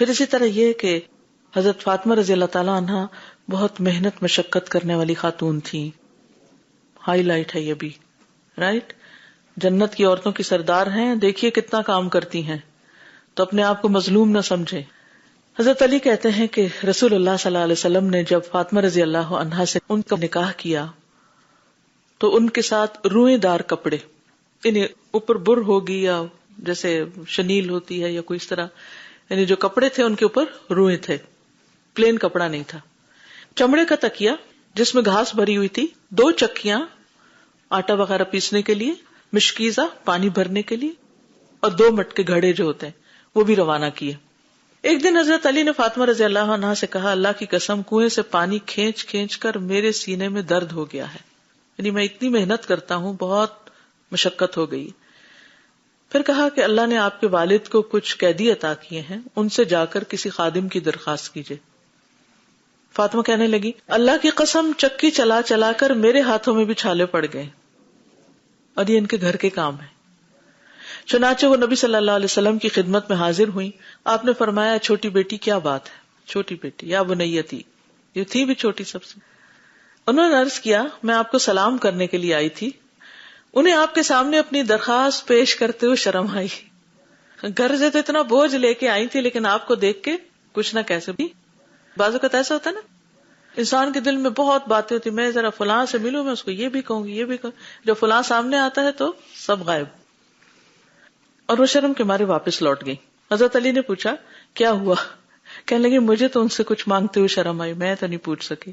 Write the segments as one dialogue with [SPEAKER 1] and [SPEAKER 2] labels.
[SPEAKER 1] پھر اسی طرح یہ کہ حضرت فاطمہ رضی اللہ تعالیٰ عنہ بہت محنت مشقت کرنے والی خاتون تھی. ہائی لائٹ ہے یہ بھی، رائٹ. جنت کی عورتوں کی سردار ہیں، دیکھیے کتنا کام کرتی ہیں، تو اپنے آپ کو مظلوم نہ سمجھے. حضرت علی کہتے ہیں کہ رسول اللہ صلی اللہ علیہ وسلم نے جب فاطمہ رضی اللہ عنہا سے ان کا نکاح کیا تو ان کے ساتھ روئیں دار کپڑے، یعنی اوپر بر ہوگی یا جیسے شنیل ہوتی ہے یا کوئی اس طرح، یعنی جو کپڑے تھے ان کے اوپر روئیں تھے، پلین کپڑا نہیں تھا. چمڑے کا تکیا جس میں گھاس بھری ہوئی تھی، 2 چکیاں آٹا وغیرہ پیسنے کے لیے، مشکیزہ پانی بھرنے کے لیے، اور 2 مٹکے گھڑے جو ہوتے ہیں وہ بھی روانہ کیے. ایک دن حضرت علی نے فاطمہ رضی اللہ عنہا سے کہا، اللہ کی قسم کنویں سے پانی کھینچ کھینچ کر میرے سینے میں درد ہو گیا ہے، یعنی میں اتنی محنت کرتا ہوں، بہت مشقت ہو گئی. پھر کہا کہ اللہ نے آپ کے والد کو کچھ قیدی عطا کیے ہیں، ان سے جا کر کسی خادم کی درخواست کیجیے. فاطمہ کہنے لگی، اللہ کی قسم چکی چلا چلا کر میرے ہاتھوں میں بھی چھالے پڑ گئے، اور یہ ان کے گھر کے کام ہے. چنانچہ وہ نبی صلی اللہ علیہ وسلم کی خدمت میں حاضر ہوئی. آپ نے فرمایا، چھوٹی بیٹی کیا بات ہے؟ چھوٹی بیٹی یا بنیتی، یہ تھی بھی چھوٹی سب سے. انہوں نے عرض کیا، میں آپ کو سلام کرنے کے لیے آئی تھی. انہیں آپ کے سامنے اپنی درخواست پیش کرتے ہوئے شرم آئی. گھر سے تو اتنا بوجھ لے کے آئی تھی، لیکن آپ کو دیکھ کے کچھ نہ کیسے بھی. بعض اوقات ایسا ہوتا ہے نا، انسان کے دل میں بہت باتیں ہوتی، میں ذرا فلاں سے ملوں، میں اس کو یہ بھی کہوں گی، یہ بھی کہوں. جب فلاں سامنے آتا ہے تو سب غائب. اور وہ شرم کے مارے واپس لوٹ گئی. حضرت علی نے پوچھا، کیا ہوا؟ کہنے لگی، مجھے تو ان سے کچھ مانگتے ہوئے شرم آئی، میں تو نہیں پوچھ سکی.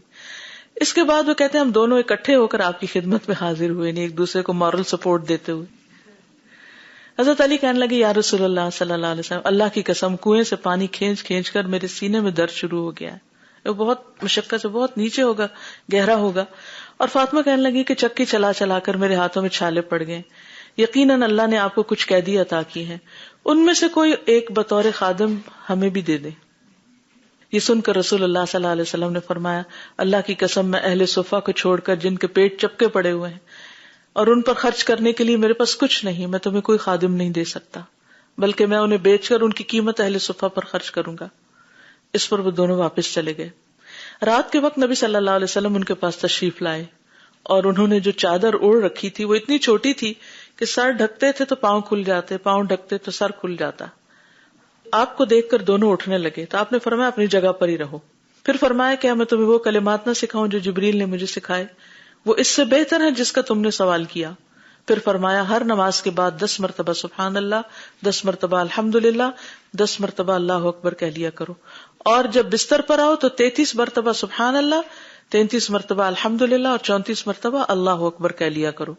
[SPEAKER 1] اس کے بعد وہ کہتے ہیں ہم دونوں اکٹھے ہو کر آپ کی خدمت میں حاضر ہوئے، نہیں ایک دوسرے کو مورل سپورٹ دیتے ہوئے. حضرت علی کہنے لگے، یا رسول اللہ صلی اللہ علیہ وسلم، اللہ کی قسم کنویں سے پانی کھینچ کھینچ کر میرے سینے میں درد شروع ہو گیا ہے، وہ بہت مشقت سے بہت نیچے ہوگا، گہرا ہوگا. اور فاطمہ کہنے لگی کہ چکی چلا چلا کر میرے ہاتھوں میں چھالے پڑ گئے. یقیناً اللہ نے آپ کو کچھ قیدی عطا کی ہیں، ان میں سے کوئی ایک بطور خادم ہمیں بھی دے دے. یہ سن کر رسول اللہ صلی اللہ علیہ وسلم نے فرمایا، اللہ کی قسم میں اہل صفہ کو چھوڑ کر جن کے پیٹ چپکے پڑے ہوئے ہیں اور ان پر خرچ کرنے کے لیے میرے پاس کچھ نہیں، میں تمہیں کوئی خادم نہیں دے سکتا، بلکہ میں انہیں بیچ کر ان کی قیمت اہل صفہ پر خرچ کروں گا. اس پر وہ دونوں واپس چلے گئے. رات کے وقت نبی صلی اللہ علیہ وسلم ان کے پاس تشریف لائے، اور انہوں نے جو چادر اوڑھ رکھی تھی وہ اتنی چھوٹی تھی کہ سر ڈھکتے تھے تو پاؤں کھل جاتے، پاؤں ڈھکتے تو سر کھل جاتا. آپ کو دیکھ کر دونوں اٹھنے لگے تو آپ نے فرمایا اپنی جگہ پر ہی رہو. پھر فرمایا کیا میں تمہیں وہ کلمات نہ سکھاؤں جو جبریل نے مجھے سکھائے؟ وہ اس سے بہتر ہے جس کا تم نے سوال کیا. پھر فرمایا ہر نماز کے بعد 10 مرتبہ سبحان اللہ، 10 مرتبہ الحمدللہ، 10 مرتبہ اللہ اکبر کہہ لیا کرو، اور جب بستر پر آؤ تو 33 مرتبہ سبحان اللہ، 33 مرتبہ الحمدللہ اور 34 مرتبہ اللہ اکبر کہہ لیا کرو.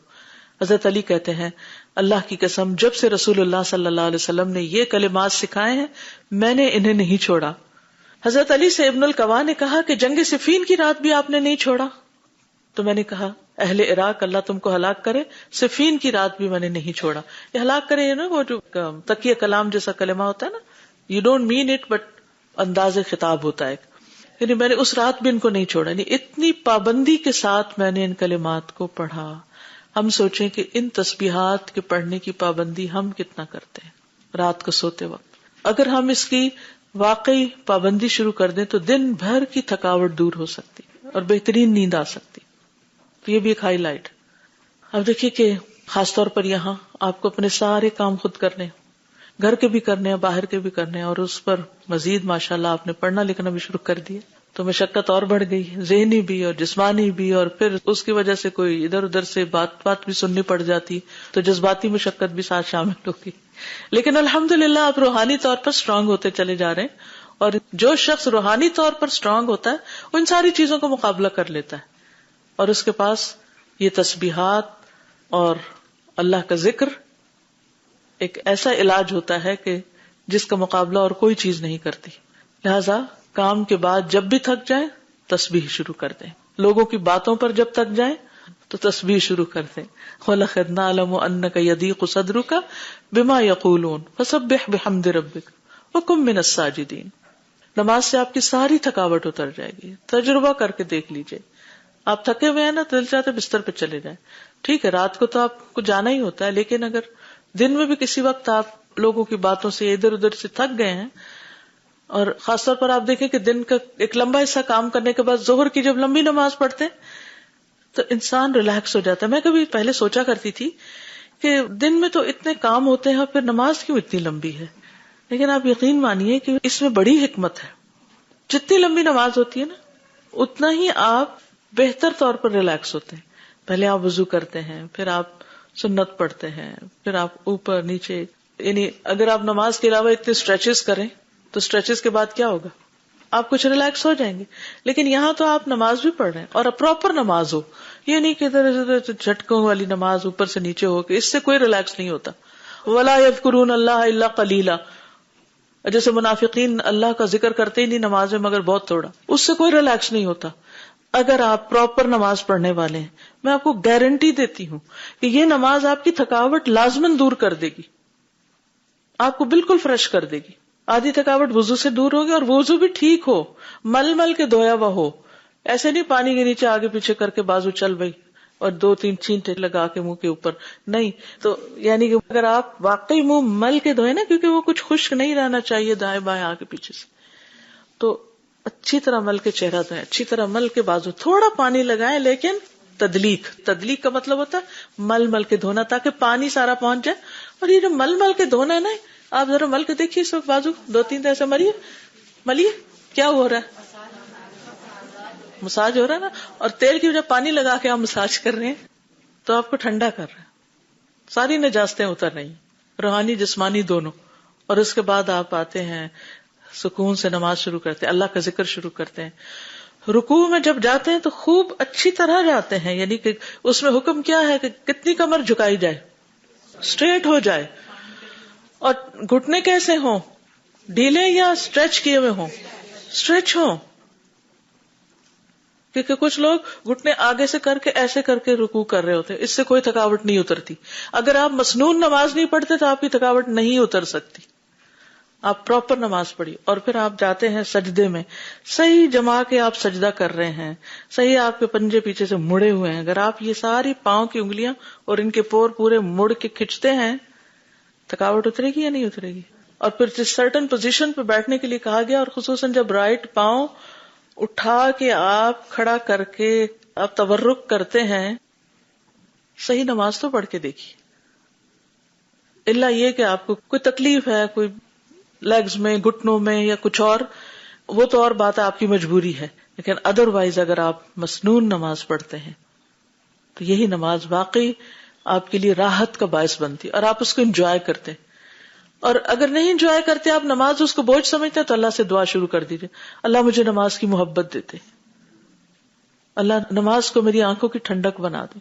[SPEAKER 1] حضرت علی کہتے ہیں، اللہ کی قسم جب سے رسول اللہ صلی اللہ علیہ وسلم نے یہ کلمات سکھائے ہیں میں نے انہیں نہیں چھوڑا. حضرت علی سے ابن القوا نے کہا کہ جنگ صفین کی رات بھی آپ نے نہیں چھوڑا؟ تو میں نے کہا، اہل عراق اللہ تم کو ہلاک کرے، صفین کی رات بھی میں نے نہیں چھوڑا. یہ ہلاک کرے نا، وہ جو تقیہ کلام جیسا کلمہ ہوتا ہے نا، you don't mean it but انداز خطاب ہوتا ہے، یعنی میں نے اس رات بھی ان کو نہیں چھوڑا. یعنی اتنی پابندی کے ساتھ میں نے ان کلمات کو پڑھا. ہم سوچیں کہ ان تسبیحات کے پڑھنے کی پابندی ہم کتنا کرتے ہیں رات کو سوتے وقت. اگر ہم اس کی واقعی پابندی شروع کر دیں تو دن بھر کی تھکاوٹ دور ہو سکتی اور بہترین نیند آ سکتی. تو یہ بھی ایک ہائی لائٹ. اب دیکھیے کہ خاص طور پر یہاں آپ کو اپنے سارے کام خود کرنے، گھر کے بھی کرنے ہیں، باہر کے بھی کرنے ہیں، اور اس پر مزید ماشاءاللہ آپ نے پڑھنا لکھنا بھی شروع کر دیا تو مشقت اور بڑھ گئی، ذہنی بھی اور جسمانی بھی، اور پھر اس کی وجہ سے کوئی ادھر ادھر سے بات بھی سننی پڑ جاتی تو جذباتی مشقت بھی ساتھ شامل ہوگی. لیکن الحمدللہ آپ روحانی طور پر اسٹرانگ ہوتے چلے جا رہے ہیں، اور جو شخص روحانی طور پر اسٹرانگ ہوتا ہے وہ ان ساری چیزوں کو مقابلہ کر لیتا ہے، اور اس کے پاس یہ تسبیحات اور اللہ کا ذکر ایک ایسا علاج ہوتا ہے کہ جس کا مقابلہ اور کوئی چیز نہیں کرتی. لہذا کام کے بعد جب بھی تھک جائیں تسبیح شروع کر دیں، لوگوں کی باتوں پر جب تک جائیں تو تسبیح شروع کر دیں. وَلَقَدْ نَعْلَمُ أَنَّكَ يَضِيقُ صَدْرُكَ بِمَا يَقُولُونَ فَسَبِّحْ بِحَمْدِ رَبِّكَ وَكُن مِّنَ السَّاجِدِينَ. نماز سے آپ کی ساری تھکاوٹ اتر جائے گی. تجربہ کر کے دیکھ لیجئے. آپ تھکے ہوئے ہیں نا، دل چاہتے بستر پہ چلے جائیں. ٹھیک ہے رات کو تو آپ کو جانا ہی ہوتا ہے، لیکن اگر دن میں بھی کسی وقت آپ لوگوں کی باتوں سے ادھر ادھر سے تھک گئے ہیں اور خاص طور پر آپ دیکھیں کہ دن کا ایک لمبا حصہ کام کرنے کے بعد ظہر کی جب لمبی نماز پڑھتے ہیں تو انسان ریلیکس ہو جاتا ہے. میں کبھی پہلے سوچا کرتی تھی کہ دن میں تو اتنے کام ہوتے ہیں اور پھر نماز کیوں اتنی لمبی ہے, لیکن آپ یقین مانیے کہ اس میں بڑی حکمت ہے. جتنی لمبی نماز ہوتی ہے نا اتنا ہی آپ بہتر طور پر ریلیکس ہوتے ہیں. پہلے آپ وضو کرتے ہیں, پھر آپ سنت پڑھتے ہیں, پھر آپ اوپر نیچے, یعنی اگر آپ نماز کے علاوہ اتنے اسٹریچز کریں تو اسٹریچز کے بعد کیا ہوگا, آپ کچھ ریلیکس ہو جائیں گے. لیکن یہاں تو آپ نماز بھی پڑھ رہے ہیں اور پراپر نماز ہو, یہ نہیں کہ ادھر جھٹکوں والی نماز اوپر سے نیچے ہو کے, اس سے کوئی ریلیکس نہیں ہوتا. وَلَا يَذْكُرُونَ اللَّهَ إِلَّا قَلِيلًا, جیسے منافقین اللہ کا ذکر کرتے ہی نہیں نماز میں مگر بہت تھوڑا, اس سے کوئی ریلیکس نہیں ہوتا. اگر آپ پراپر نماز پڑھنے والے ہیں, میں آپ کو گارنٹی دیتی ہوں کہ یہ نماز آپ کی تھکاوٹ لازماً دور کر دے گی, آپ کو بالکل فریش کر دے گی. آدھی تھکاوٹ وضو سے دور ہوگی, اور وضو بھی ٹھیک ہو, مل مل کے دھویا ہوا ہو, ایسے نہیں پانی کے نیچے آگے پیچھے کر کے بازو چل بھائی اور 2-3 چھینٹے لگا کے منہ کے اوپر نہیں. تو یعنی کہ اگر آپ واقعی منہ مل کے دھوئے نا, کیونکہ وہ کچھ خشک نہیں رہنا چاہیے دائیں بائیں آگے پیچھے سے, تو اچھی طرح مل کے چہرہ دھوئیں, اچھی طرح مل کے بازو, تھوڑا پانی لگائیں لیکن تدلیق کا مطلب ہوتا ہے مل مل کے دھونا تاکہ پانی سارا پہنچ جائے. اور یہ جو مل مل کے دھونا ہے نا, آپ ذرا مل کے دیکھیے اس وقت بازو 2-3 ایسے ملیے کیا ہو رہا ہے, مساج ہو رہا ہے نا. اور تیل کی وجہ پانی لگا کے آپ مساج کر رہے ہیں تو آپ کو ٹھنڈا کر رہے ہیں, ساری نجاستیں اتر رہی ہیں, روحانی جسمانی دونوں. اور اس کے بعد آپ آتے ہیں سکون سے نماز شروع کرتے ہیں, اللہ کا ذکر شروع کرتے ہیں. رکوع میں جب جاتے ہیں تو خوب اچھی طرح جاتے ہیں, یعنی کہ اس میں حکم کیا ہے کہ کتنی کمر جھکائی جائے, اسٹریٹ ہو جائے, اور گھٹنے کیسے ہوں, ڈھیلے یا اسٹریچ کیے ہوئے ہوں, اسٹریچ ہوں. کیونکہ کچھ لوگ گھٹنے آگے سے کر کے ایسے کر کے رکوع کر رہے ہوتے ہیں, اس سے کوئی تھکاوٹ نہیں اترتی. اگر آپ مسنون نماز نہیں پڑھتے تو آپ کی تھکاوٹ نہیں اتر سکتی. آپ پراپر نماز پڑھی اور پھر آپ جاتے ہیں سجدے میں, صحیح جما کے آپ سجدہ کر رہے ہیں, صحیح آپ کے پنجے پیچھے سے مڑے ہوئے ہیں. اگر آپ یہ ساری پاؤں کی انگلیاں اور ان کے پور پورے مڑ کے کھینچتے ہیں, تھکاوٹ اترے گی یا نہیں اترے گی؟ اور پھر جس سرٹن پوزیشن پہ بیٹھنے کے لیے کہا گیا, اور خصوصاً جب رائٹ پاؤں اٹھا کے آپ کھڑا کر کے آپ تورک کرتے ہیں, صحیح نماز تو پڑھ کے دیکھیے. الا یہ کہ آپ کو کوئی تکلیف ہے, کوئی لیگز میں, گھٹنوں میں یا کچھ اور, وہ تو اور بات ہے, آپ کی مجبوری ہے. لیکن ادروائز اگر آپ مسنون نماز پڑھتے ہیں تو یہی نماز واقعی آپ کے لیے راحت کا باعث بنتی اور آپ اس کو انجوائے کرتے. اور اگر نہیں انجوائے کرتے آپ نماز, اس کو بوجھ سمجھتے تو اللہ سے دعا شروع کر دیجیے, اللہ مجھے نماز کی محبت دیتے, اللہ نماز کو میری آنکھوں کی ٹھنڈک بنا دے,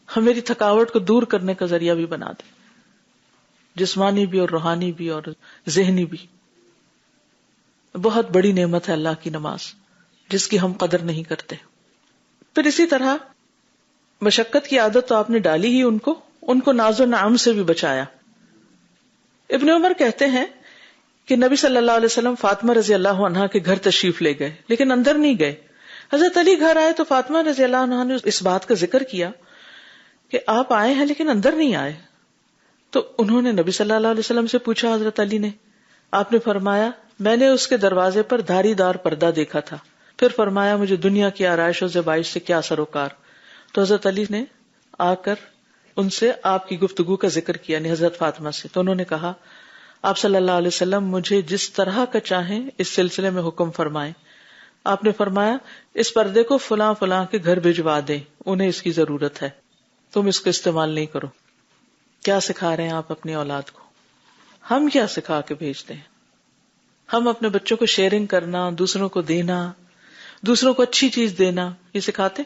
[SPEAKER 1] میری تھکاوٹ کو دور کرنے کا ذریعہ بھی بنا دے, جسمانی بھی اور روحانی بھی اور ذہنی بھی. بہت بڑی نعمت ہے اللہ کی نماز, جس کی ہم قدر نہیں کرتے. پھر اسی طرح مشقت کی عادت تو آپ نے ڈالی ہی, ان کو ناز و نعم سے بھی بچایا. ابن عمر کہتے ہیں کہ نبی صلی اللہ علیہ وسلم فاطمہ رضی اللہ عنہا کے گھر تشریف لے گئے, لیکن اندر نہیں گئے. حضرت علی گھر آئے تو فاطمہ رضی اللہ عنہا نے اس بات کا ذکر کیا کہ آپ آئے ہیں لیکن اندر نہیں آئے. تو انہوں نے نبی صلی اللہ علیہ وسلم سے پوچھا, حضرت علی نے, آپ نے فرمایا میں نے اس کے دروازے پر دھاری دار پردہ دیکھا تھا. پھر فرمایا مجھے دنیا کی آرائش و زیبائش سے کیا سروکار. تو حضرت علی نے آ کر ان سے آپ کی گفتگو کا ذکر کیا, یعنی حضرت فاطمہ سے. تو انہوں نے کہا آپ صلی اللہ علیہ وسلم مجھے جس طرح کا چاہیں اس سلسلے میں حکم فرمائیں. آپ نے فرمایا اس پردے کو فلاں فلاں کے گھر بھجوا دیں, انہیں اس کی ضرورت ہے, تم اس کو استعمال نہیں کرو. کیا سکھا رہے ہیں آپ اپنی اولاد کو؟ ہم کیا سکھا کے بھیجتے ہیں؟ ہم اپنے بچوں کو شیئرنگ کرنا, دوسروں کو دینا, دوسروں کو اچھی چیز دینا, یہ سکھاتے.